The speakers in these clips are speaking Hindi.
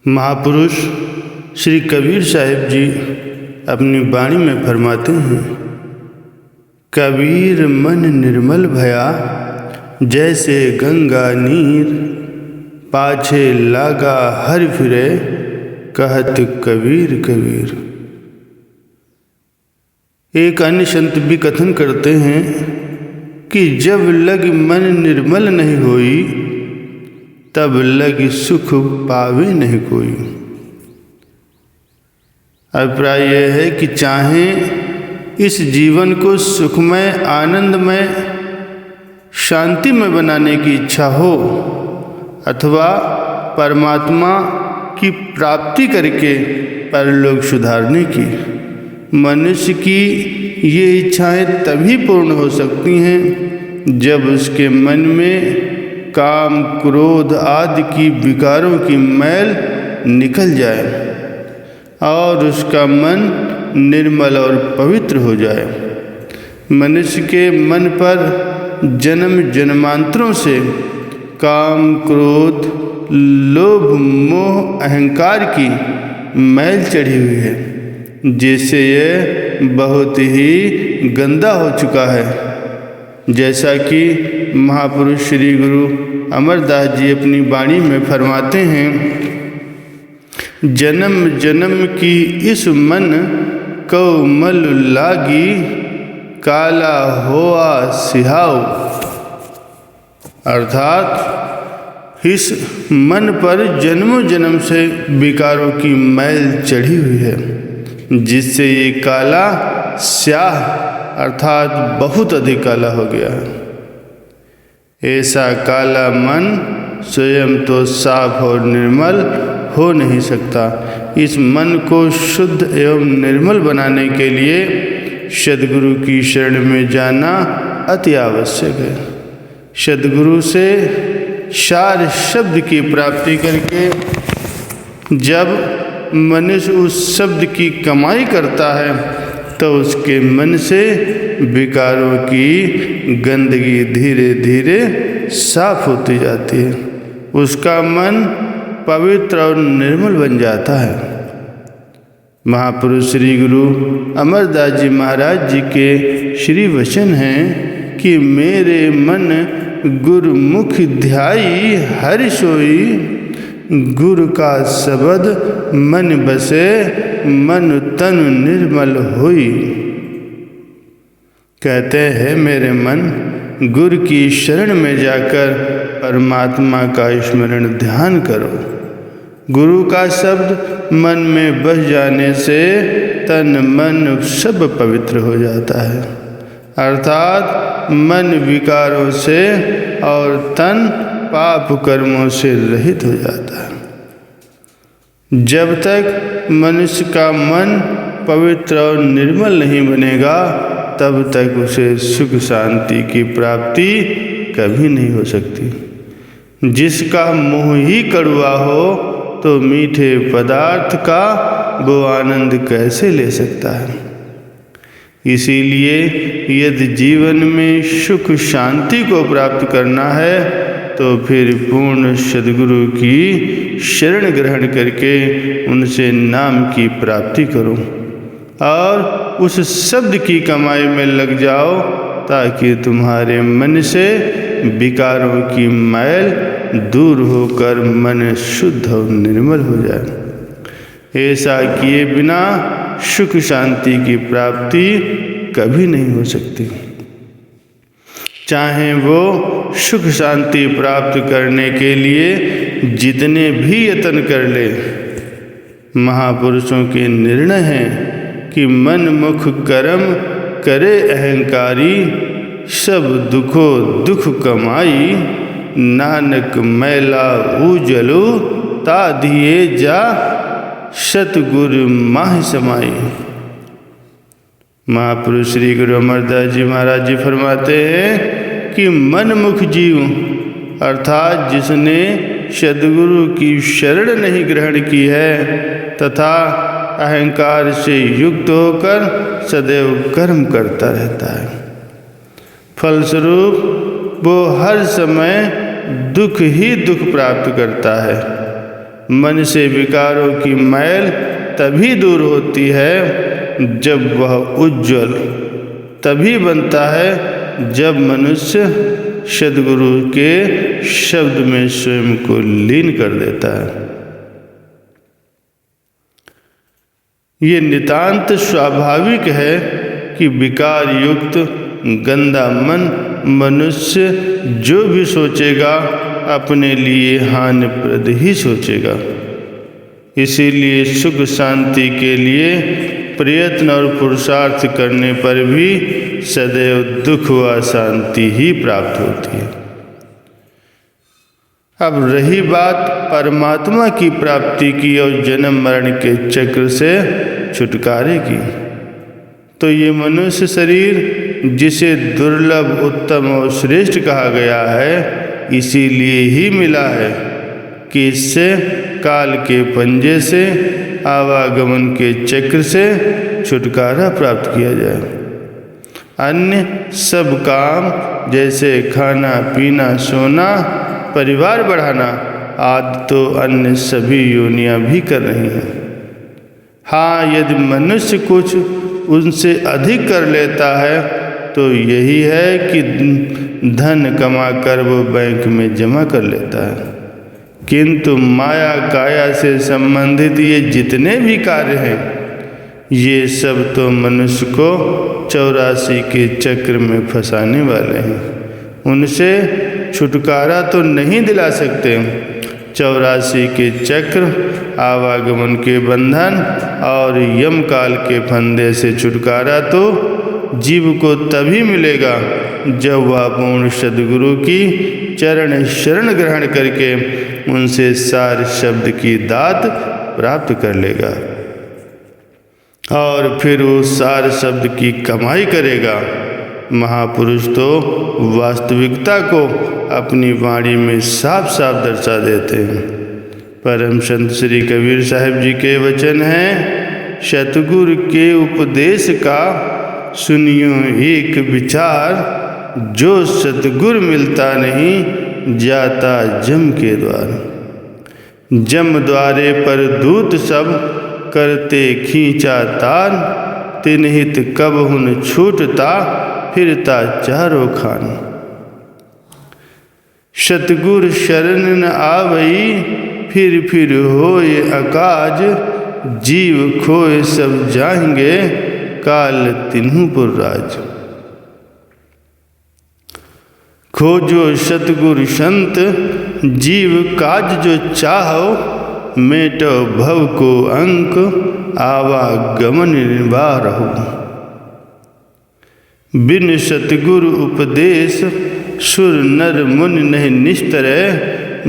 महापुरुष श्री कबीर साहिब जी अपनी वाणी में फरमाते हैं, कबीर मन निर्मल भया जैसे गंगा नीर, पाछे लागा हर फिरे कहत कबीर कबीर। एक अन्य संत भी कथन करते हैं कि जब लग मन निर्मल नहीं होई, तब लग सुख पावे नहीं कोई। अभिप्राय यह है कि चाहे इस जीवन को सुखमय, आनंदमय, शांति में बनाने की इच्छा हो अथवा परमात्मा की प्राप्ति करके परलोक सुधारने की, मनुष्य की ये इच्छाएं तभी पूर्ण हो सकती हैं जब उसके मन में काम, क्रोध आदि की विकारों की मैल निकल जाए और उसका मन निर्मल और पवित्र हो जाए। मनुष्य के मन पर जन्म जन्मांतरों से काम, क्रोध, लोभ, मोह, अहंकार की मैल चढ़ी हुई है, जिससे यह बहुत ही गंदा हो चुका है। जैसा कि महापुरुष श्री गुरु अमरदास जी अपनी वाणी में फरमाते हैं, जन्म जन्म की इस मन को मल लागी, काला होआ सिहाऊ। अर्थात इस मन पर जन्मों जन्म से विकारों की मैल चढ़ी हुई है, जिससे ये काला स्याह अर्थात बहुत अधिक काला हो गया है। ऐसा काला मन स्वयं तो साफ और निर्मल हो नहीं सकता। इस मन को शुद्ध एवं निर्मल बनाने के लिए सद्गुरु की शरण में जाना अति आवश्यक है। सद्गुरु से सार शब्द की प्राप्ति करके जब मनुष्य उस शब्द की कमाई करता है, तो उसके मन से विकारों की गंदगी धीरे धीरे साफ होती जाती है। उसका मन पवित्र और निर्मल बन जाता है। महापुरुष श्री गुरु अमरदास जी महाराज जी के श्री वचन हैं कि मेरे मन गुरुमुख ध्याई हरि सोई, गुरु का शब्द मन बसे मन तन निर्मल होई। कहते हैं मेरे मन गुरु की शरण में जाकर परमात्मा का स्मरण ध्यान करो। गुरु का शब्द मन में बस जाने से तन मन सब पवित्र हो जाता है, अर्थात मन विकारों से और तन पाप कर्मों से रहित हो जाता है। जब तक मनुष्य का मन पवित्र और निर्मल नहीं बनेगा, तब तक उसे सुख शांति की प्राप्ति कभी नहीं हो सकती। जिसका मुँह ही कड़वा हो तो मीठे पदार्थ का वो आनंद कैसे ले सकता है। इसीलिए यदि जीवन में सुख शांति को प्राप्त करना है, तो फिर पूर्ण सद्गुरु की शरण ग्रहण करके उनसे नाम की प्राप्ति करो और उस शब्द की कमाई में लग जाओ, ताकि तुम्हारे मन से विकारों की मैल दूर होकर मन शुद्ध और निर्मल हो जाए। ऐसा किए बिना सुख शांति की प्राप्ति कभी नहीं हो सकती। चाहे वो सुख शांति प्राप्त करने के लिए जितने भी यत्न कर ले, महापुरुषों के निर्णय हैं कि मन मुख कर्म करे अहंकारी, सब दुखो दुख कमाई, नानक मैला उजलो ता दिए जा, सतगुरु माह समाई। महापुरुष श्री गुरु अमरदास जी महाराज जी फरमाते हैं कि मनमुख जीव अर्थात जिसने सद्गुरु की शरण नहीं ग्रहण की है तथा अहंकार से युक्त होकर सदैव कर्म करता रहता है, फलस्वरूप वो हर समय दुख ही दुख प्राप्त करता है। मन से विकारों की मैल तभी दूर होती है जब वह उज्ज्वल तभी बनता है जब मनुष्य सद्गुरु के शब्द में स्वयं को लीन कर देता है। ये नितांत स्वाभाविक है कि विकार युक्त गंदा मन मनुष्य जो भी सोचेगा अपने लिए हानिप्रद ही सोचेगा। इसीलिए सुख शांति के लिए प्रयत्न और पुरुषार्थ करने पर भी सदैव दुख व अशांति ही प्राप्त होती है। अब रही बात परमात्मा की प्राप्ति की और जन्म मरण के चक्र से छुटकारे की, तो ये मनुष्य शरीर जिसे दुर्लभ उत्तम और श्रेष्ठ कहा गया है इसीलिए ही मिला है कि इससे काल के पंजे से आवागमन के चक्र से छुटकारा प्राप्त किया जाए। अन्य सब काम जैसे खाना पीना सोना परिवार बढ़ाना आदि तो अन्य सभी योनियां भी कर रही हैं। हाँ, यदि मनुष्य कुछ उनसे अधिक कर लेता है तो यही है कि धन कमाकर वो बैंक में जमा कर लेता है, किंतु माया काया से संबंधित ये जितने भी कार्य हैं ये सब तो मनुष्य को 84 के चक्र में फंसाने वाले हैं। उनसे छुटकारा तो नहीं दिला सकते। 84 के चक्र आवागमन के बंधन और यम काल के फंदे से छुटकारा तो जीव को तभी मिलेगा जब वह पूर्ण सद्गुरु की चरण शरण ग्रहण करके उनसे सार शब्द की दात प्राप्त कर लेगा और फिर उस सार शब्द की कमाई करेगा। महापुरुष तो वास्तविकता को अपनी वाणी में साफ साफ दर्शा देते हैं। परम संत श्री कबीर साहब जी के वचन हैं, सतगुरु के उपदेश का सुनियो एक विचार, जो सतगुरु मिलता नहीं जाता जम के द्वार। जम द्वारे पर दूत सब करते खींचा तार, तिन्हित कब हुन छूटता फिरता चारों खान। सतगुर शरण न आवई फिर होए अकाज, जीव खोए सब जाएंगे काल तिन्हु पुर राज। खोजो सतगुरु संत जीव काज जो चाहो, मेटो भव को अंक आवागमन निवारहु। बिन सतगुरु उपदेश सुर नर मुनि नहीं निस्तरे,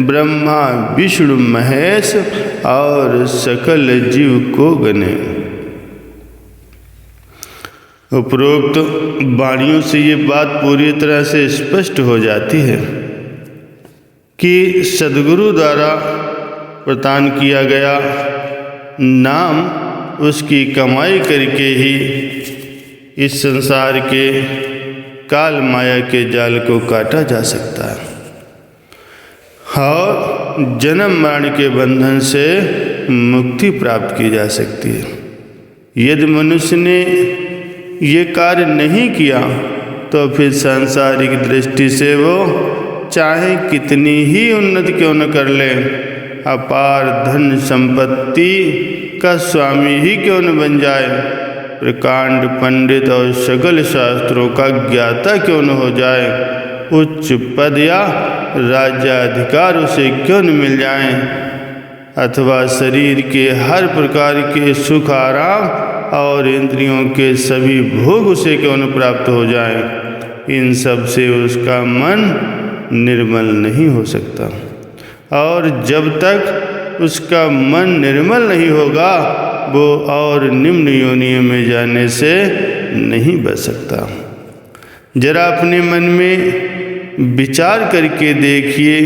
ब्रह्मा विष्णु महेश और सकल जीव को गने। उपरोक्त वाणियों से ये बात पूरी तरह से स्पष्ट हो जाती है कि सद्गुरु द्वारा प्रदान किया गया नाम उसकी कमाई करके ही इस संसार के काल माया के जाल को काटा जा सकता है और जन्म मरण के बंधन से मुक्ति प्राप्त की जा सकती है। यदि मनुष्य ने ये कार्य नहीं किया तो फिर सांसारिक दृष्टि से वो चाहे कितनी ही उन्नति क्यों न कर ले, अपार धन संपत्ति का स्वामी ही क्यों न बन जाए, प्रकांड पंडित और सकल शास्त्रों का ज्ञाता क्यों न हो जाए, उच्च पद या राज्याधिकार उसे क्यों न मिल जाए, अथवा शरीर के हर प्रकार के सुख आराम और इंद्रियों के सभी भोग उसे क्यों न प्राप्त हो जाए, इन सब से उसका मन निर्मल नहीं हो सकता। और जब तक उसका मन निर्मल नहीं होगा वो और निम्न योनियों में जाने से नहीं बच सकता। जरा अपने मन में विचार करके देखिए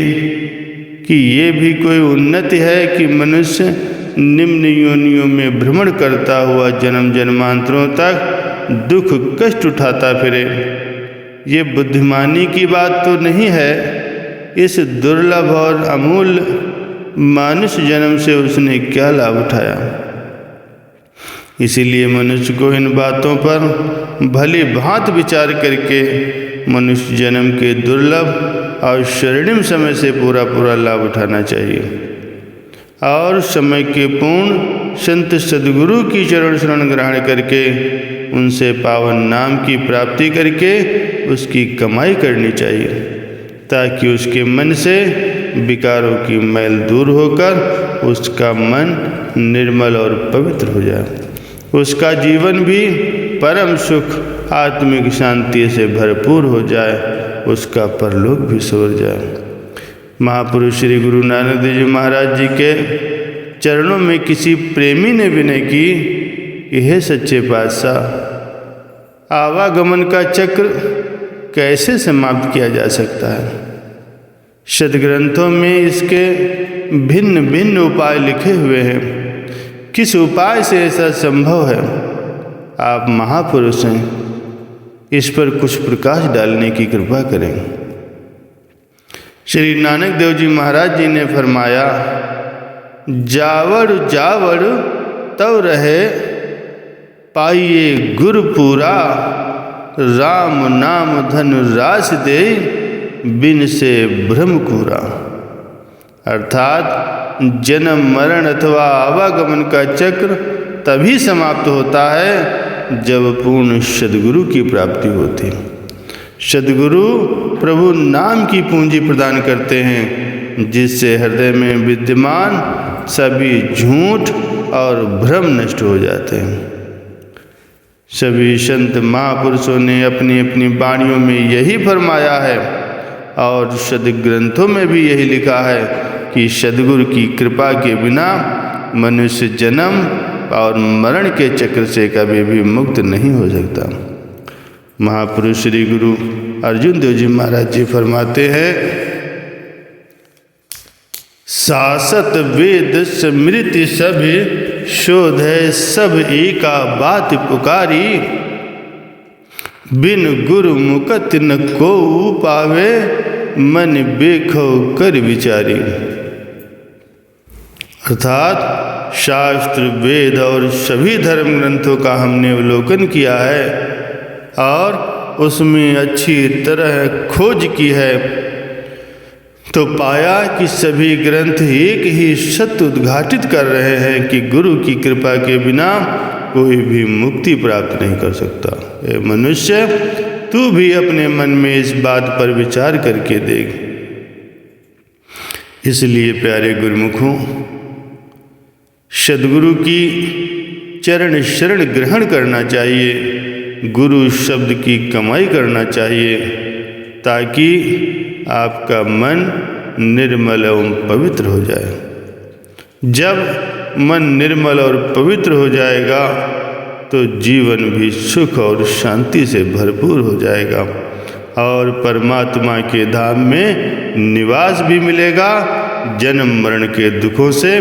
कि ये भी कोई उन्नति है कि मनुष्य निम्न योनियों में भ्रमण करता हुआ जन्म जन्मांतरों तक दुख कष्ट उठाता फिरे। ये बुद्धिमानी की बात तो नहीं है। इस दुर्लभ और अमूल्य मनुष्य जन्म से उसने क्या लाभ उठाया। इसीलिए मनुष्य को इन बातों पर भली भांति विचार करके मनुष्य जन्म के दुर्लभ और स्वर्णिम समय से पूरा लाभ उठाना चाहिए और समय के पूर्ण संत सद्गुरु की चरण शरण ग्रहण करके उनसे पावन नाम की प्राप्ति करके उसकी कमाई करनी चाहिए, ताकि उसके मन से विकारों की मैल दूर होकर उसका मन निर्मल और पवित्र हो जाए, उसका जीवन भी परम सुख आत्मिक शांति से भरपूर हो जाए, उसका परलोक भी सवर जाए। महापुरुष श्री गुरु नानक देव जी महाराज जी के चरणों में किसी प्रेमी ने विनय की कि हे सच्चे पातशाह, आवागमन का चक्र कैसे समाप्त किया जा सकता है। सद्ग्रंथों में इसके भिन्न भिन्न उपाय लिखे हुए हैं, किस उपाय से ऐसा संभव है। आप महापुरुष हैं, इस पर कुछ प्रकाश डालने की कृपा करें। श्री नानक देव जी महाराज जी ने फरमाया, जावड़ जावड़ तव रहे पाइए गुरु पूरा, राम नाम धन रास दे बिन से भ्रम कूरा। अर्थात जन्म मरण अथवा आवागमन का चक्र तभी समाप्त होता है जब पूर्ण सद्गुरु की प्राप्ति होती है। सद्गुरु प्रभु नाम की पूंजी प्रदान करते हैं, जिससे हृदय में विद्यमान सभी झूठ और भ्रम नष्ट हो जाते हैं। सभी संत महापुरुषों ने अपनी अपनी वाणियों में यही फरमाया है और सद्ग्रंथों में भी यही लिखा है कि सद्गुरु की कृपा के बिना मनुष्य जन्म और मरण के चक्र से कभी भी मुक्त नहीं हो सकता। महापुरुष श्री गुरु अर्जुन देव जी महाराज जी फरमाते हैं, सासत वेद स्मृति सभी शोध है सब एका बात पुकारी, बिन गुरु मुकत न को पावे मन बेखो कर विचारी। अर्थात शास्त्र वेद और सभी धर्म ग्रंथों का हमने अवलोकन किया है और उसमें अच्छी तरह खोज की है, तो पाया कि सभी ग्रंथ एक ही सत्य उद्घाटित कर रहे हैं कि गुरु की कृपा के बिना कोई भी मुक्ति प्राप्त नहीं कर सकता। ए मनुष्य, तू भी अपने मन में इस बात पर विचार करके देख। इसलिए प्यारे गुरुमुखों, सद्गुरु की चरण शरण ग्रहण करना चाहिए, गुरु शब्द की कमाई करना चाहिए, ताकि आपका मन निर्मल एवं पवित्र हो जाए। जब मन निर्मल और पवित्र हो जाएगा तो जीवन भी सुख और शांति से भरपूर हो जाएगा और परमात्मा के धाम में निवास भी मिलेगा। जन्म मरण के दुखों से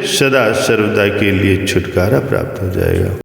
सदा सर्वदा के लिए छुटकारा प्राप्त हो जाएगा।